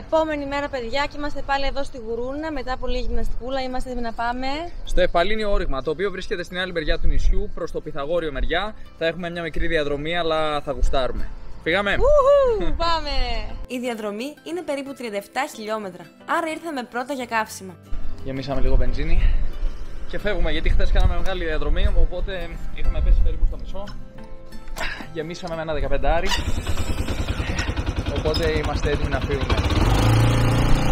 Επόμενη μέρα, παιδιά, και είμαστε πάλι εδώ στη Γουρούνα. Μετά από λίγη γυμναστικούλα, είμαστε έτοιμοι να πάμε στο Ευπαλίνιο όριγμα, το οποίο βρίσκεται στην άλλη μεριά του νησιού, προς το Πυθαγόριο μεριά. Θα έχουμε μια μικρή διαδρομή, αλλά θα γουστάρουμε. Πήγαμε! Πάμε! Η διαδρομή είναι περίπου 37 χιλιόμετρα. Άρα ήρθαμε πρώτα για καύσιμα. Γεμίσαμε λίγο βενζίνη και φεύγουμε, γιατί χθες κάναμε μεγάλη διαδρομή. Οπότε είχαμε πέσει περίπου στο μισό. Γεμίσαμε με ένα 15άρι. Οπότε είμαστε έτοιμοι να φύγουμε.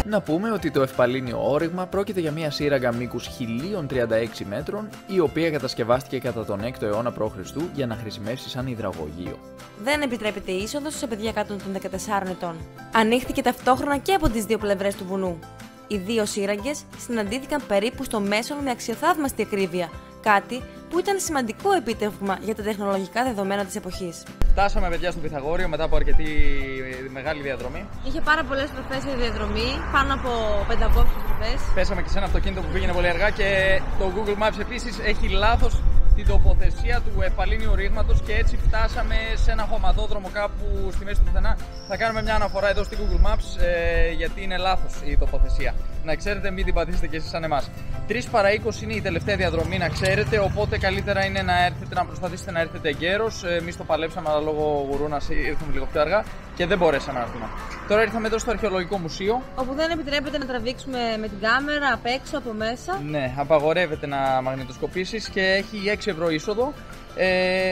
Να πούμε ότι το Ευπαλίνιο όριγμα πρόκειται για μια σύραγγα μήκους 1036 μέτρων, η οποία κατασκευάστηκε κατά τον 6ο αιώνα π.Χ. για να χρησιμεύσει σαν υδραγωγείο. Δεν επιτρέπεται είσοδος σε παιδιά κάτω των 14 ετών. Ανοίχθηκε ταυτόχρονα και από τις δύο πλευρές του βουνού. Οι δύο σύραγγες συναντήθηκαν περίπου στο μέσον με αξιοθαύμαστη ακρίβεια. Κάτι που ήταν σημαντικό επίτευγμα για τα τεχνολογικά δεδομένα της εποχής. Φτάσαμε, παιδιά, στο Πυθαγόριο μετά από αρκετή μεγάλη διαδρομή. Είχε πάρα πολλές στροφές η διαδρομή, πάνω από 500 στροφές. Πέσαμε και σε ένα αυτοκίνητο που πήγαινε πολύ αργά και το Google Maps επίσης έχει λάθος την τοποθεσία του Ευπαλίνιου ορίγματος και έτσι φτάσαμε σε ένα χωματόδρομο κάπου στη μέση του πουθενά. Θα κάνουμε μια αναφορά εδώ στη Google Maps γιατί είναι λάθος η τοποθεσία. Να ξέρετε, μην την πατήσετε κι εσείς σαν εμάς. 3 παρά 20 είναι η τελευταία διαδρομή, να ξέρετε, οπότε καλύτερα είναι να έρθετε, να προσπαθήσετε να έρθετε εγκαίρως. Εμείς το παλέψαμε, αλλά λόγω Γουρούνας ήρθαμε λίγο πιο αργά και δεν μπορέσαμε να έρθουμε. Τώρα ήρθαμε εδώ στο Αρχαιολογικό Μουσείο. Όπου δεν επιτρέπεται να τραβήξουμε με την κάμερα απ' έξω, από μέσα. Ναι, απαγορεύεται να μαγνητοσκοπήσεις και έχει 6 ευρώ είσοδο.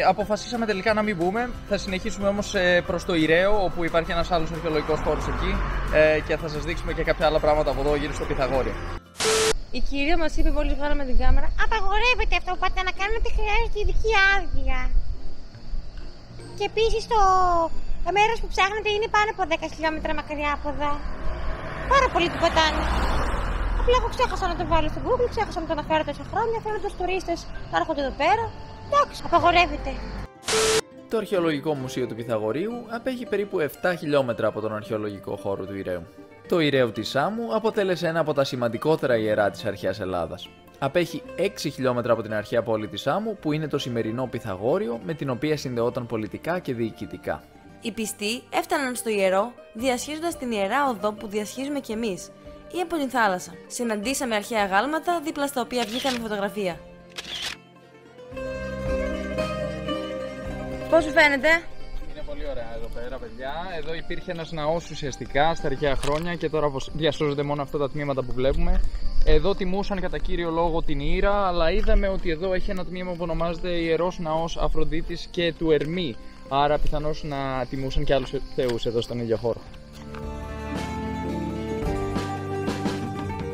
Αποφασίσαμε τελικά να μην μπούμε. Θα συνεχίσουμε όμως προς το Ηραίο, όπου υπάρχει ένας άλλος αρχαιολογικός χώρος εκεί και θα σας δείξουμε και κάποια άλλα πράγματα από εδώ γύρω στο Πυθαγόριο. Η κυρία μας είπε μόλις βγάλαμε την κάμερα: απαγορεύεται αυτό που πάτε να κάνετε, χρειάζεται ειδική άδεια. Και επίσης το μέρος που ψάχνετε είναι πάνω από 10 χιλιόμετρα μακριά από εδώ. Πάρα πολύ του πατάνε. Απλά εγώ ξέχασα να το βάλω στο Google, ξέχασα να το αναφέρω τόσα χρόνια. Θέλω τους τουρίστες να έρχονται εδώ πέρα. Εντάξει, απαγορεύεται. Το Αρχαιολογικό Μουσείο του Πυθαγορίου απέχει περίπου 7 χιλιόμετρα από τον αρχαιολογικό χώρο του Ηραίου. Το Ηραίο της Σάμου αποτέλεσε ένα από τα σημαντικότερα ιερά της αρχαίας Ελλάδας. Απέχει 6 χιλιόμετρα από την αρχαία πόλη της Σάμου, που είναι το σημερινό Πυθαγόριο, με την οποία συνδεόταν πολιτικά και διοικητικά. Οι πιστοί έφταναν στο ιερό διασχίζοντας την ιερά οδό που διασχίζουμε κι εμείς, ή από την θάλασσα. Συναντήσαμε αρχαία αγάλματα δίπλα στα οποία βγήκαμε φωτογραφία. Πώς σου φαίνεται? Είναι πολύ ωραία εδώ πέρα, παιδιά. Εδώ υπήρχε ένας ναός ουσιαστικά στα αρχαία χρόνια και τώρα διασώζονται μόνο αυτά τα τμήματα που βλέπουμε. Εδώ τιμούσαν κατά κύριο λόγο την Ήρα, αλλά είδαμε ότι εδώ έχει ένα τμήμα που ονομάζεται Ιερός Ναός Αφροδίτης και του Ερμή. Άρα πιθανώς να τιμούσαν και άλλους θεούς εδώ στον ίδιο χώρο.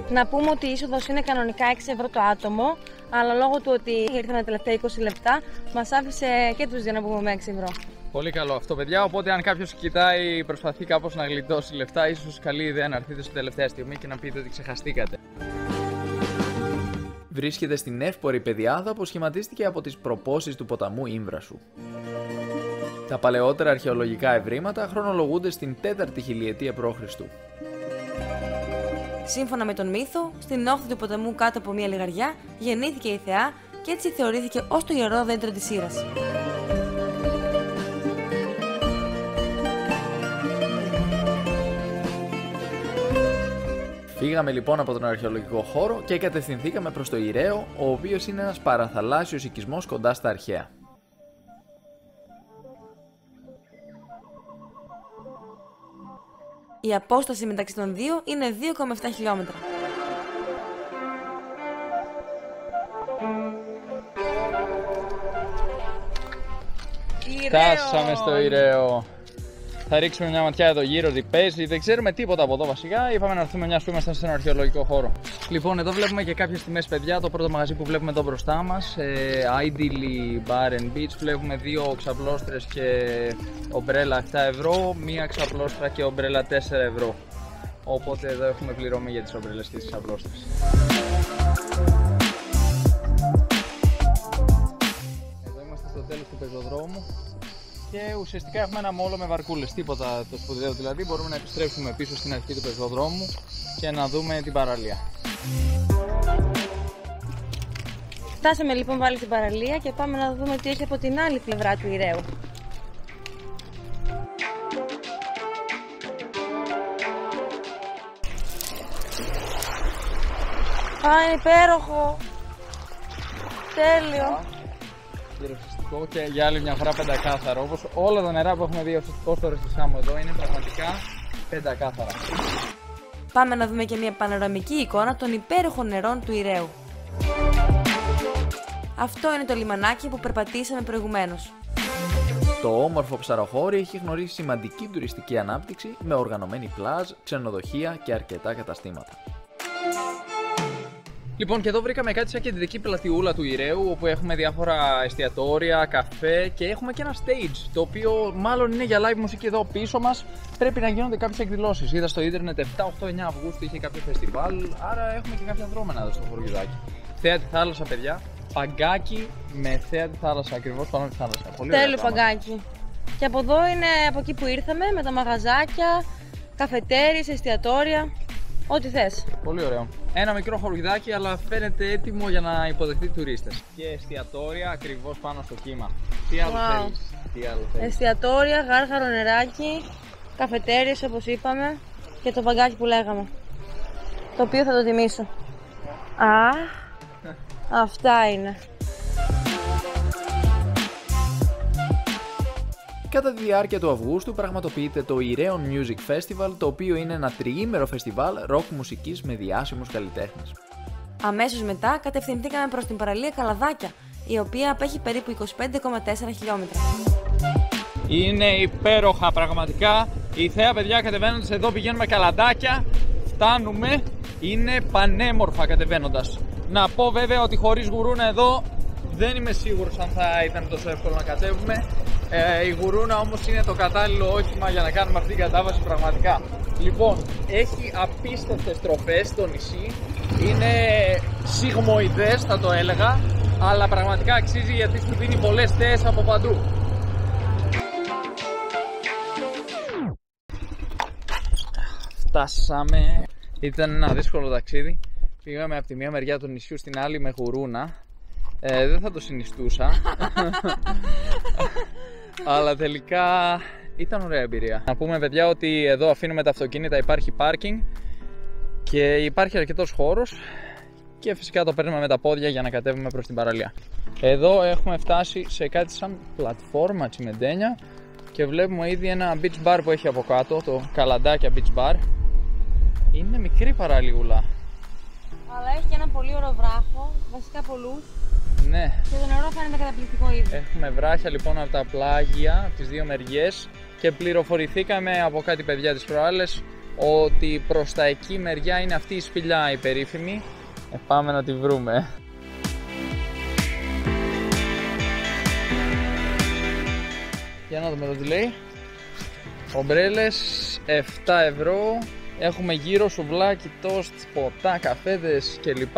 Να πούμε ότι η είσοδος είναι κανονικά 6 ευρώ το άτομο, αλλά λόγω του ότι ήρθαν τα τελευταία 20 λεπτά, μας άφησε και τους δύο να πούμε με 6 ευρώ. Πολύ καλό αυτό, παιδιά. Οπότε, αν κάποιος κοιτάει, προσπαθεί κάπως να γλιτώσει λεφτά, ίσως καλή ιδέα να έρθετε στη τελευταία στιγμή και να πείτε ότι ξεχαστήκατε. Βρίσκεται στην εύπορη πεδιάδα που σχηματίστηκε από τις προπόσεις του ποταμού Ήμβρασου. Τα παλαιότερα αρχαιολογικά ευρήματα χρονολογούνται στην 4η χιλιετία π.Χ. Σύμφωνα με τον μύθο, στην όχθη του ποταμού κάτω από μια λιγαριά γεννήθηκε η θεά και έτσι θεωρήθηκε ως το ιερό δέντρο της Ήρας. Φύγαμε λοιπόν από τον αρχαιολογικό χώρο και κατευθυνθήκαμε προς το Ηραίο, ο οποίος είναι ένας παραθαλάσσιος οικισμός κοντά στα αρχαία. Η απόσταση μεταξύ των δύο είναι 2,7 χιλιόμετρα. Φτάσαμε στο Ηραίο. Θα ρίξουμε μια ματιά εδώ γύρω, τι παίζει. Δεν ξέρουμε τίποτα από εδώ βασικά. Είπαμε να έρθουμε μια που είμαστε στον αρχαιολογικό χώρο. Λοιπόν, εδώ βλέπουμε και κάποιες τιμές, παιδιά. Το πρώτο μαγαζί που βλέπουμε εδώ μπροστά μας, Ideally Bar and Beach. Βλέπουμε 2 ξαπλώστρες και ομπρέλα 7 ευρώ, μία ξαπλώστρα και ομπρέλα 4 ευρώ. Οπότε εδώ έχουμε πληρωμή για τις ομπρέλες και τις ξαπλώστρες. Εδώ είμαστε στο τέλος του πεζοδρόμου. Και ουσιαστικά έχουμε ένα μόλο με βαρκούλες, τίποτα το σπουδαίο δηλαδή. Μπορούμε να επιστρέψουμε πίσω στην αρχή του πεζοδρόμου και να δούμε την παραλία. Φτάσαμε λοιπόν πάλι στην παραλία και πάμε να δούμε τι έχει από την άλλη πλευρά του Ηραίου. Είναι υπέροχο. Τέλειο. Πυροσβεστικό και για άλλη μια φορά πεντακάθαρο. Όπως όλα τα νερά που έχουμε δει ως τώρα στη Σάμο εδώ είναι πραγματικά πεντακάθαρα. Πάμε να δούμε και μια πανοραμική εικόνα των υπέροχων νερών του Ηρέου. Αυτό είναι το λιμανάκι που περπατήσαμε προηγουμένως. Το όμορφο Ψαροχώρι έχει γνωρίσει σημαντική τουριστική ανάπτυξη με οργανωμένη πλάζ, ξενοδοχεία και αρκετά καταστήματα. Λοιπόν, και εδώ βρήκαμε κάτι σαν κεντρική πλατιούλα του Ηρέου, όπου έχουμε διάφορα εστιατόρια, καφέ και έχουμε και ένα stage, το οποίο μάλλον είναι για live μουσική εδώ πίσω μας. Πρέπει να γίνονται κάποιες εκδηλώσεις. Είδα στο ίντερνετ 7, 8, 9 Αυγούστου είχε κάποιο φεστιβάλ, άρα έχουμε και κάποια δρόμενα εδώ στο χωριουδάκι. Θέα τη θάλασσα, παιδιά. Παγκάκι με θέα τη θάλασσα, ακριβώς πάνω τη θάλασσα. Τέλειο παγκάκι. Και από εδώ είναι από εκεί που ήρθαμε, με τα μαγαζάκια, καφετέριες, εστιατόρια. Ό,τι θες. Πολύ ωραίο. Ένα μικρό χωριουδάκι, αλλά φαίνεται έτοιμο για να υποδεχτεί τουρίστες. Και εστιατόρια ακριβώς πάνω στο κύμα. Τι άλλο θέλεις. Εστιατόρια, γάργαρο νεράκι, καφετέριες όπως είπαμε και το παγκάκι που λέγαμε. Το οποίο θα το τιμήσω. Αυτά είναι. Κατά τη διάρκεια του Αυγούστου πραγματοποιείται το Ηρέων Music Festival, το οποίο είναι ένα τριήμερο φεστιβάλ ροκ μουσικής με διάσημους καλλιτέχνες. Αμέσως μετά κατευθυνθήκαμε προς την παραλία Καλαδάκια, η οποία απέχει περίπου 25,4 χιλιόμετρα. Είναι υπέροχα πραγματικά. Η θέα, παιδιά, κατεβαίνοντας εδώ πηγαίνουμε Καλαδάκια, φτάνουμε, είναι πανέμορφα κατεβαίνοντας. Να πω βέβαια ότι χωρίς γουρούνα εδώ δεν είμαι σίγουρος αν θα ήταν τόσο εύκολο να κατέβουμε. Η γουρούνα όμως είναι το κατάλληλο όχημα για να κάνουμε αυτή την κατάβαση πραγματικά. Λοιπόν, έχει απίστευτες τροφές στο νησί, είναι σιγμοειδές θα το έλεγα, αλλά πραγματικά αξίζει γιατί σου δίνει πολλές θέες από παντού. Φτάσαμε, ήταν ένα δύσκολο ταξίδι, πήγαμε από τη μία μεριά του νησιού στην άλλη με γουρούνα. Δεν θα το συνιστούσα, αλλά τελικά ήταν ωραία εμπειρία. Να πούμε, παιδιά, ότι εδώ αφήνουμε τα αυτοκίνητα, υπάρχει πάρκινγκ και υπάρχει αρκετός χώρος και φυσικά το παίρνουμε με τα πόδια για να κατέβουμε προς την παραλία. Εδώ έχουμε φτάσει σε κάτι σαν πλατφόρμα τσιμεντένια και βλέπουμε ήδη ένα beach bar που έχει από κάτω, το Καλαντάκια Beach Bar. Είναι μικρή παραλίουλα, αλλά έχει και ένα πολύ ωραίο βράχο, βασικά πολλούς. Ναι. Και το νερό φαίνεται καταπληκτικό ήδη. Έχουμε βράχια λοιπόν από τα πλάγια, από τις δύο μεριές και πληροφορηθήκαμε από κάτι παιδιά τις προάλλες ότι προς τα εκεί μεριά είναι αυτή η σπηλιά η περίφημη. Πάμε να τη βρούμε. Για να δούμε εδώ τι λέει. Ομπρέλες 7 ευρώ. Έχουμε γύρω σουβλάκι, τόστ, ποτά, καφέδες κλπ.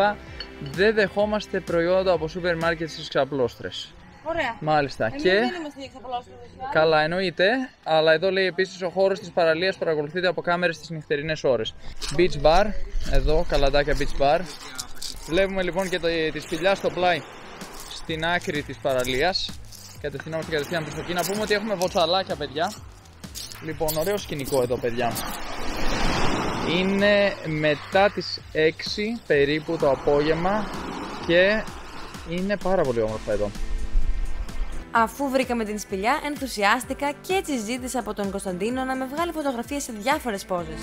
Δεν δεχόμαστε προϊόντα από σούπερ μάρκετ στις ξαπλώστρες. Ωραία. Μάλιστα. Εμείς και δεν είμαστε για ξαπλώστρες. καλά, εννοείται, αλλά εδώ λέει επίσης ο χώρος της παραλίας παρακολουθείται από κάμερες στις νυχτερινές ώρες. Beach Bar, εδώ, Καλαντάκια Beach Bar. Βλέπουμε λοιπόν και τη σπηλιά στο πλάι στην άκρη της παραλίας. Κατευθυνόμαστε κατευθείαν προς εκεί. Να πούμε ότι έχουμε βοτσαλάκια, παιδιά. Λοιπόν, ωραίο σκηνικό εδώ, παιδιά. Είναι μετά τις 6 περίπου το απόγευμα και είναι πάρα πολύ όμορφα εδώ. Αφού βρήκαμε την σπηλιά, ενθουσιάστηκα και έτσι ζήτησα από τον Κωνσταντίνο να με βγάλει φωτογραφίες σε διάφορες πόζες.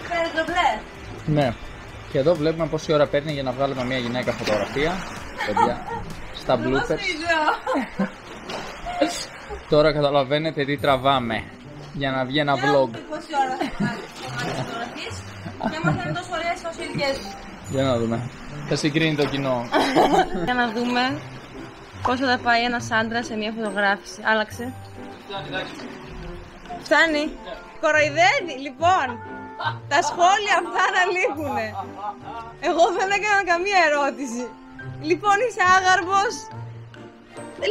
Φέρε το μπλε. Ναι. Και εδώ βλέπουμε πόση ώρα παίρνει για να βγάλουμε μια γυναίκα φωτογραφία. Παιδιά, στα bloopers. Τώρα καταλαβαίνετε τι τραβάμε για να βγει ένα vlog. Πόση ώρα θα βγάλει φωτογραφίες και άμα θα είναι τόσο ωραίες όσο οι δικές μου. Για να δούμε. Θα συγκρίνει το κοινό. Για να δούμε πόσο θα πάει ένας άντρας σε μια φωτογράφηση. Άλλαξε. Φτάνει. Κοροϊδεύει. Λοιπόν, τα σχόλια αυτά να λείπουνε. Εγώ δεν έκανα καμία ερώτηση. Λοιπόν, είσαι άγαρμος.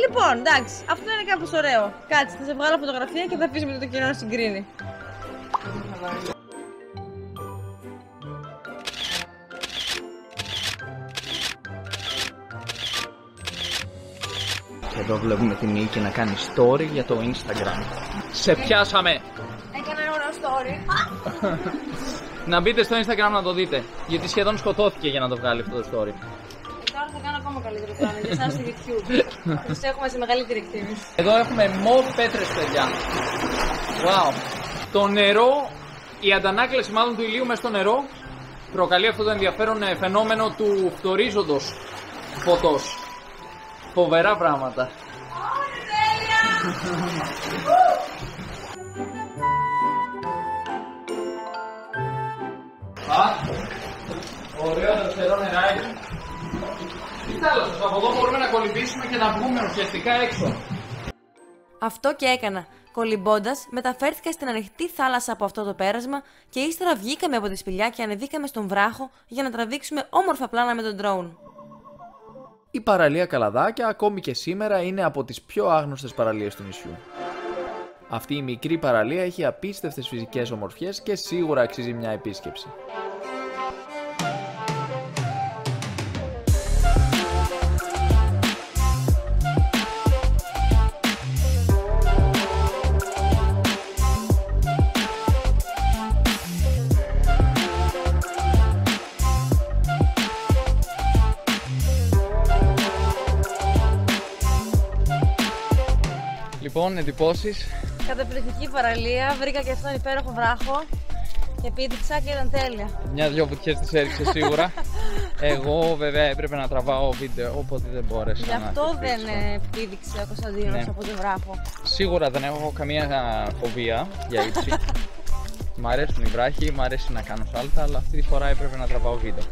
Λοιπόν, εντάξει, αυτό είναι κάπως ωραίο. Κάτσε, θα σε βγάλω φωτογραφία και θα αφήσουμε το κοινό να συγκρίνει. Εδώ βλέπουμε την Νίκη να κάνει story για το Instagram. Σε πιάσαμε! Έκανα ένα ωραίο story. Να μπείτε στο Instagram να το δείτε, γιατί σχεδόν σκοτώθηκε για να το βγάλει αυτό το story. Τώρα θα κάνω ακόμα καλύτερο πράγμα για εσάς στο YouTube. Τους έχουμε σε μεγαλύτερη εκτίμηση. Εδώ έχουμε μοβ πέτρες, παιδιά. Wow. Το νερό, η αντανάκλαση μάλλον του ηλίου μέσα στο νερό προκαλεί αυτό το ενδιαφέρον φαινόμενο του φθορίζοντος φωτός. Φοβερά πράγματα. Ωραίο αριστερό νεράκι. Τι θάλασσας, από εδώ μπορούμε να κολυμπήσουμε και να βγούμε ουσιαστικά έξω. Αυτό και έκανα. Κολυμπώντας, μεταφέρθηκα στην ανοιχτή θάλασσα από αυτό το πέρασμα και ύστερα βγήκαμε από τη σπηλιά και ανεβήκαμε στον βράχο για να τραβήξουμε όμορφα πλάνα με τον drone. Η παραλία Καλαδάκια ακόμη και σήμερα είναι από τις πιο άγνωστες παραλίες του νησιού. Αυτή η μικρή παραλία έχει απίστευτες φυσικές ομορφιές και σίγουρα αξίζει μια επίσκεψη. Λοιπόν, εντυπώσεις. Καταπληκτική παραλία, βρήκα και αυτόν υπέροχο βράχο και πήδηξα και ήταν τέλεια. Μια-δυο βουτιές τις έριξε σίγουρα. Εγώ βέβαια έπρεπε να τραβάω βίντεο, οπότε δεν μπόρεσα. Γι' αυτό δεν πήδηξε ο Κωνσταντίνος από τον βράχο. Σίγουρα δεν έχω καμία φοβία για ύψη. Μ' αρέσουν οι βράχοι, μ' αρέσει να κάνω σάλτα, αλλά αυτή τη φορά έπρεπε να τραβάω βίντεο.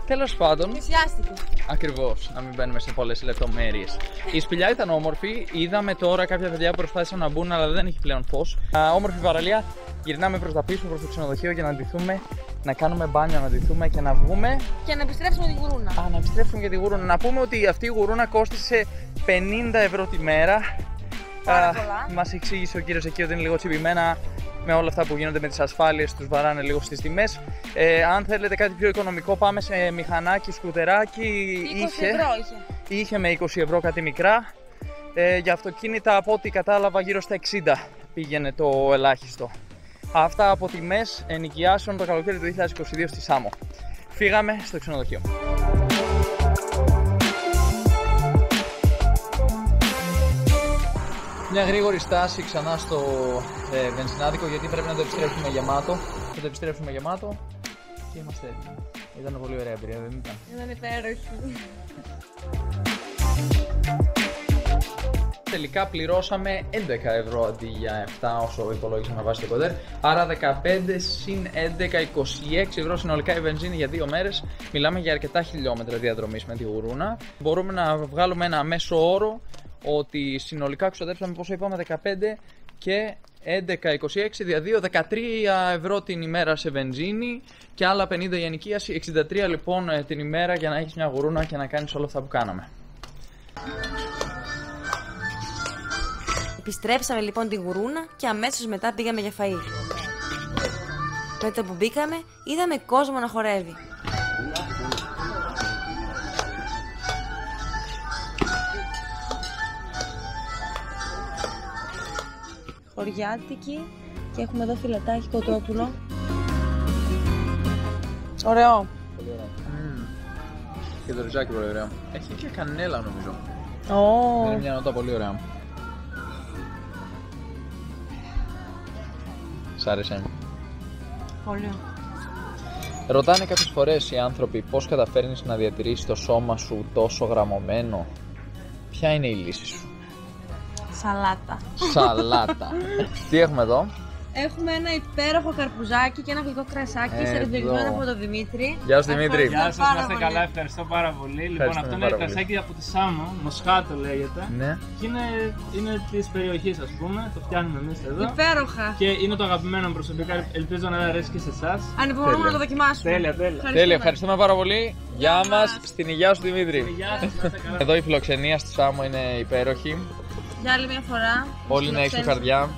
Τέλος πάντων. Θυσιάστηκε. Ακριβώς, να μην μπαίνουμε σε πολλές λεπτομέρειες. Η σπηλιά ήταν όμορφη. Είδαμε τώρα κάποια παιδιά που προσπάθησαν να μπουν, αλλά δεν έχει πλέον φως. Όμορφη παραλία. Γυρνάμε προς τα πίσω, προς το ξενοδοχείο για να ντυθούμε, να κάνουμε μπάνιο, να ντυθούμε και να βγούμε. Και να επιστρέψουμε τη γουρούνα. Να επιστρέψουμε για τη γουρούνα. Να πούμε ότι αυτή η γουρούνα κόστησε 50 ευρώ τη μέρα. Πάρα πολλά. Μας εξήγησε ο κύριος εκεί ότι είναι λίγο τσιμπημένα. Με όλα αυτά που γίνονται με τις ασφάλειες, τους βαράνε λίγο στις τιμές. Αν θέλετε κάτι πιο οικονομικό, πάμε σε μηχανάκι, σκουτεράκι. 20 ευρώ είχε με 20 ευρώ κάτι μικρά. Για αυτοκίνητα, από ό,τι κατάλαβα, γύρω στα 60 πήγαινε το ελάχιστο. Αυτά από τιμές ενοικιάσεων το καλοκαίρι του 2022 στη Σάμο. Φύγαμε στο ξενοδοχείο. Μια γρήγορη στάση ξανά στο βενζινάδικο, γιατί πρέπει να το επιστρέψουμε γεμάτο. Θα το επιστρέψουμε γεμάτο και είμαστε έτοιμοι. Ήταν πολύ ωραία εμπειρία, δεν ήταν? Ήταν υπέροχη. Τελικά πληρώσαμε 11 ευρώ αντί για 7 όσο υπολόγισαμε βάσει το κοντέρ. Άρα 15 συν 11, 26 ευρώ συνολικά η βενζίνη για 2 μέρες. Μιλάμε για αρκετά χιλιόμετρα διαδρομής με τη γουρούνα. Μπορούμε να βγάλουμε ένα μέσο όρο ότι συνολικά ξοδέψαμε, πόσο είπαμε, 15 και 11, 26 δια 2, 13 ευρώ την ημέρα σε βενζίνη και άλλα 50 για ενοικίαση, 63 λοιπόν την ημέρα για να έχεις μια γουρούνα και να κάνεις όλα αυτά που κάναμε. Επιστρέψαμε λοιπόν τη γουρούνα και αμέσως μετά πήγαμε για φαΐ. Με το που μπήκαμε είδαμε κόσμο να χορεύει. Χωριάτικη και έχουμε εδώ φυλατάκι κοτόπουλο. Ωραίο. Πολύ ωραίο. Και το ριζάκι πολύ ωραίο. Έχει και κανέλα νομίζω. Είναι μια νότα πολύ ωραία. Σ' άρεσε? Πολύ. Ρωτάνε κάποιες φορές οι άνθρωποι πώς καταφέρνεις να διατηρήσεις το σώμα σου τόσο γραμμωμένο. Ποια είναι η λύση σου? Σαλάτα. Σαλάτα. Τι έχουμε εδώ? Έχουμε ένα υπέροχο καρπουζάκι και ένα γλυκό κρασάκι σερβιρισμένο από τον Δημήτρη. Γεια σου Δημήτρη. Γεια σας, να είστε καλά, ευχαριστώ πάρα πολύ. Λοιπόν, αυτό είναι κρασάκι από τη Σάμο, Μοσχάτο λέγεται. Ναι. Και είναι της περιοχής, ας πούμε, το φτιάχνουμε εμείς εδώ. Υπέροχα. Και είναι το αγαπημένο προσωπικά, ελπίζω να αρέσει και σε εσάς. Ανυπομονούμε να το δοκιμάσουμε. Τέλεια. Τέλεια, ευχαριστούμε πάρα πολύ. Γεια μας, στην υγεία σου Δημήτρη. Γεια σας, να είστε καλά. Εδώ η φιλοξενία στη Σάμο είναι υπέροχη. Για άλλη μια φορά. Όλοι να έχεις καρδιά.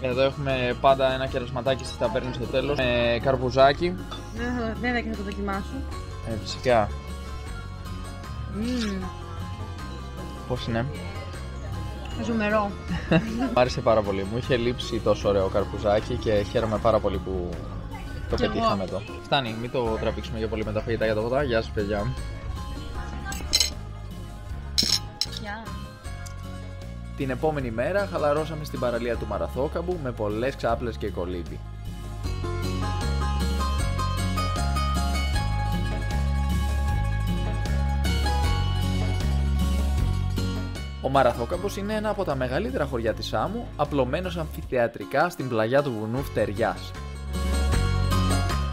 Εδώ έχουμε πάντα ένα κερασματάκι στις ταβέρνες στο τέλος με καρπουζάκι. Βέβαια και θα το δοκιμάσω. Φυσικά. Πώς είναι? Ζουμερό. Μ' άρεσε πάρα πολύ. Μου είχε λείψει τόσο ωραίο καρπουζάκι και χαίρομαι πάρα πολύ που το πετύχαμε εδώ. Φτάνει, μην το τραβήξουμε για πολύ με τα φαγητά για το ποτά. Γεια σας, παιδιά. Την επόμενη μέρα χαλαρώσαμε στην παραλία του Μαραθόκαμπου με πολλές ξάπλες και κολύμπι. Ο Μαραθόκαμπος είναι ένα από τα μεγαλύτερα χωριά της Σάμου, απλωμένος αμφιθεατρικά στην πλαγιά του βουνού Φτεριάς.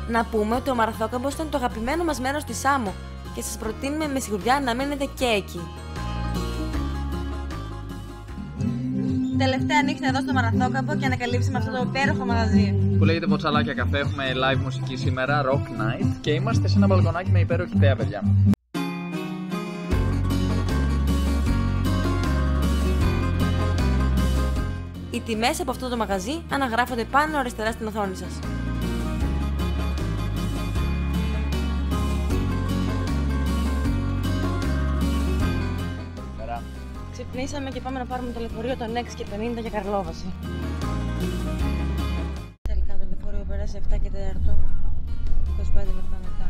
Να πούμε ότι ο Μαραθόκαμπος ήταν το αγαπημένο μας μέρος της Σάμου και σας προτείνουμε με σιγουριά να μείνετε και εκεί. Τελευταία νύχτα εδώ στο Μαραθόκαμπο και ανακαλύψαμε αυτό το υπέροχο μαγαζί. Που λέγεται Ποτσαλάκια Καφέ, έχουμε live μουσική σήμερα, Rock Night, και είμαστε σε ένα μπαλκονάκι με υπέροχη θέα, παιδιά. Οι τιμές από αυτό το μαγαζί αναγράφονται πάνω αριστερά στην οθόνη σας. Ξυπνήσαμε και πάμε να πάρουμε το λεωφορείο των 6:50 για Καρλόβαση. Τελικά το λεωφορείο πέρασε 7 και 4, 25 λεπτά μετά.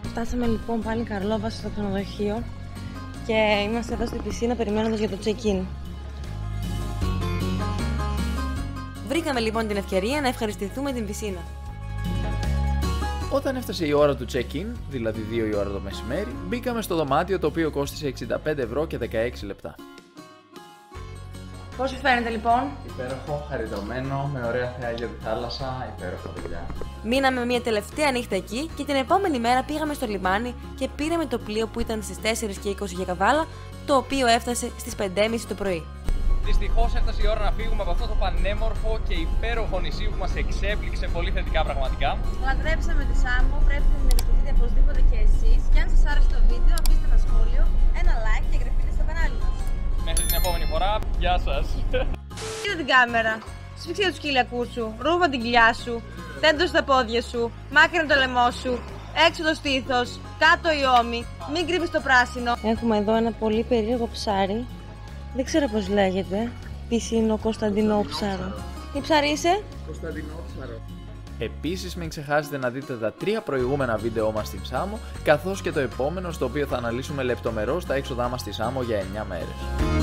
Φτάσαμε λοιπόν πάλι Καρλόβαση στο ξενοδοχείο και είμαστε εδώ στην πισίνα περιμένοντας για το check-in. Βρήκαμε λοιπόν την ευκαιρία να ευχαριστηθούμε την πισίνα. Όταν έφτασε η ώρα του check-in, δηλαδή 2 η ώρα το μεσημέρι, μπήκαμε στο δωμάτιο το οποίο κόστισε 65 ευρώ και 16 λεπτά. Πώς σου φαίνεται λοιπόν? Υπέροχο, χαριτωμένο, με ωραία θέα για τη θάλασσα, υπέροχο, παιδιά. Μείναμε μια τελευταία νύχτα εκεί και την επόμενη μέρα πήγαμε στο λιμάνι και πήραμε το πλοίο που ήταν στις 4:20 για Καβάλα, το οποίο έφτασε στις 5:30 το πρωί. Δυστυχώς έφτασε η ώρα να φύγουμε από αυτό το πανέμορφο και υπέροχο νησί που μας εξέπληξε πολύ θετικά πραγματικά. Λατρέψαμε τη Σάμο, πρέπει να την επισκεφτείτε οπωσδήποτε και εσείς. Και αν σας άρεσε το βίντεο, αφήστε ένα σχόλιο, ένα like και εγγραφείτε στο κανάλι μας. Μέχρι την επόμενη φορά, γεια σας! Κοίτα την κάμερα, σφίξε τους κοιλιακούς σου, ρούβα την κοιλιά σου, τέντο στα πόδια σου, μάκρυνε το λαιμό σου, έξω το στήθος, κάτω η ώμη, μην κρύβεις το πράσινο. Έχουμε εδώ ένα πολύ περίεργο ψάρι. Δεν ξέρω πώς λέγεται. Πισίνο Κωνσταντινόψαρο. Τι ψάρι είσαι? Κωνσταντινόψαρο. Επίσης μην ξεχάσετε να δείτε τα 3 προηγούμενα βίντεό μας στην Σάμο, καθώς και το επόμενο στο οποίο θα αναλύσουμε λεπτομερώς τα έξοδά μας στη Σάμο για 9 μέρες.